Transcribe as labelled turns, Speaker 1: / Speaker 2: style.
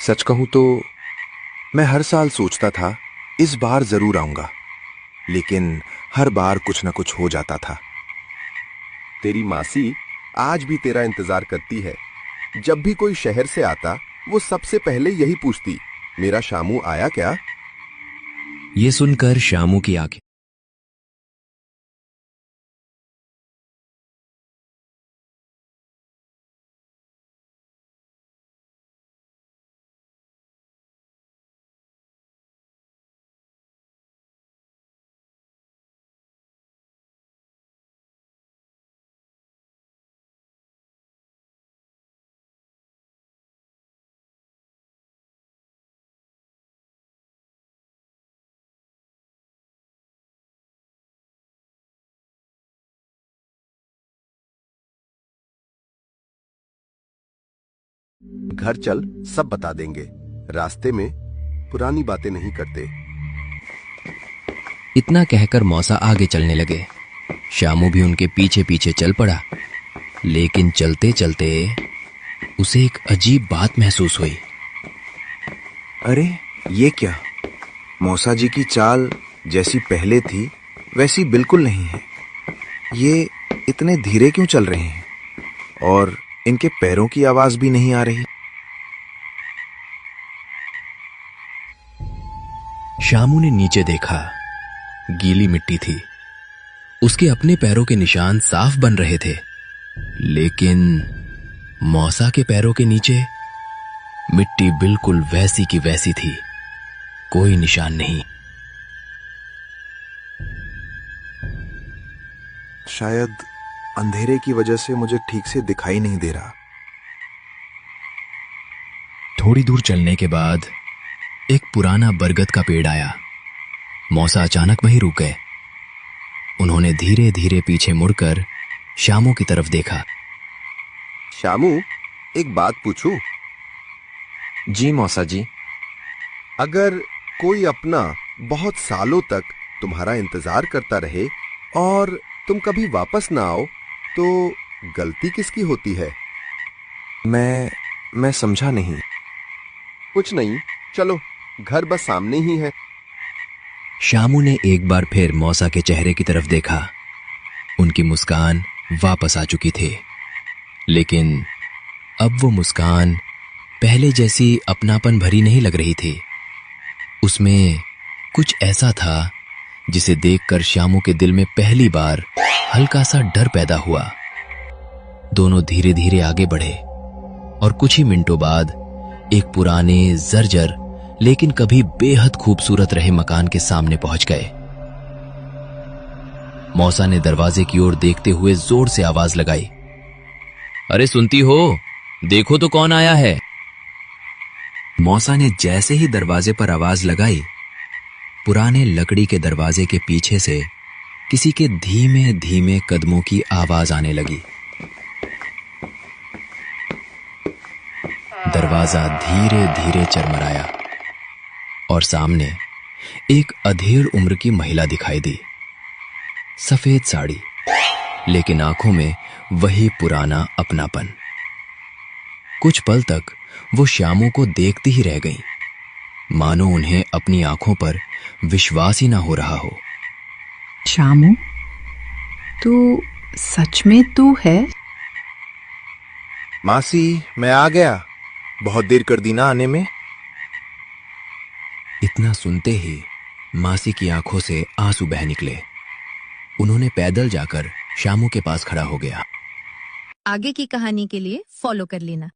Speaker 1: सच कहूं तो मैं हर साल सोचता था इस बार जरूर आऊंगा, लेकिन हर बार कुछ ना कुछ हो जाता था।
Speaker 2: तेरी मासी आज भी तेरा इंतजार करती है। जब भी कोई शहर से आता वो सबसे पहले यही पूछती, मेरा शामू आया क्या?
Speaker 3: ये सुनकर शामू की आंखें
Speaker 2: घर चल, सब बता देंगे। रास्ते में पुरानी बातें नहीं करते।
Speaker 3: इतना कहकर मौसा आगे चलने लगे। शामू भी उनके पीछे पीछे चल पड़ा, लेकिन चलते चलते उसे एक अजीब बात महसूस हुई।
Speaker 1: अरे ये क्या? मौसा जी की चाल जैसी पहले थी वैसी बिल्कुल नहीं है। ये इतने धीरे क्यों चल रहे हैं और इनके पैरों की आवाज भी नहीं आ रही।
Speaker 3: शामू ने नीचे देखा, गीली मिट्टी थी। उसके अपने पैरों के निशान साफ बन रहे थे, लेकिन मौसा के पैरों के नीचे मिट्टी बिल्कुल वैसी की वैसी थी, कोई निशान नहीं।
Speaker 1: शायद अंधेरे की वजह से मुझे ठीक से दिखाई नहीं दे रहा।
Speaker 3: थोड़ी दूर चलने के बाद एक पुराना बरगद का पेड़ आया। मौसा अचानक वहीं रुक गए। उन्होंने धीरे धीरे पीछे मुड़कर शामू की तरफ देखा।
Speaker 2: शामू, एक बात पूछूं?
Speaker 1: जी मौसा जी।
Speaker 2: अगर कोई अपना बहुत सालों तक तुम्हारा इंतजार करता रहे और तुम कभी वापस ना आओ, तो गलती किसकी होती है?
Speaker 1: मैं समझा नहीं।
Speaker 2: कुछ नहीं, चलो, घर बस सामने ही है।
Speaker 3: शामू ने एक बार फिर मौसा के चेहरे की तरफ देखा। उनकी मुस्कान वापस आ चुकी थी, लेकिन अब वो मुस्कान पहले जैसी अपनापन भरी नहीं लग रही थी। उसमें कुछ ऐसा था जिसे देखकर शामू के दिल में पहली बार हल्का सा डर पैदा हुआ। दोनों धीरे धीरे आगे बढ़े और कुछ ही मिनटों बाद एक पुराने जर्जर लेकिन कभी बेहद खूबसूरत रहे मकान के सामने पहुंच गए। मौसा ने दरवाजे की ओर देखते हुए जोर से आवाज लगाई, अरे सुनती हो? देखो तो कौन आया है। मौसा ने जैसे ही दरवाजे पर आवाज लगाई, पुराने लकड़ी के दरवाजे के पीछे से किसी के धीमे धीमे कदमों की आवाज आने लगी। दरवाजा धीरे धीरे चरमराया और सामने एक अधेड़ उम्र की महिला दिखाई दी। सफेद साड़ी, लेकिन आंखों में वही पुराना अपनापन। कुछ पल तक वो शामू को देखती ही रह गईं, मानो उन्हें अपनी आंखों पर विश्वास ही ना हो रहा हो।
Speaker 4: शामू, तू सच में तू है?
Speaker 1: मासी, मैं आ गया। बहुत देर कर दी ना आने में।
Speaker 3: इतना सुनते ही मासी की आंखों से आंसू बह निकले। उन्होंने पैदल जाकर शामू के पास खड़ा हो गया।
Speaker 5: आगे की कहानी के लिए फॉलो कर लेना।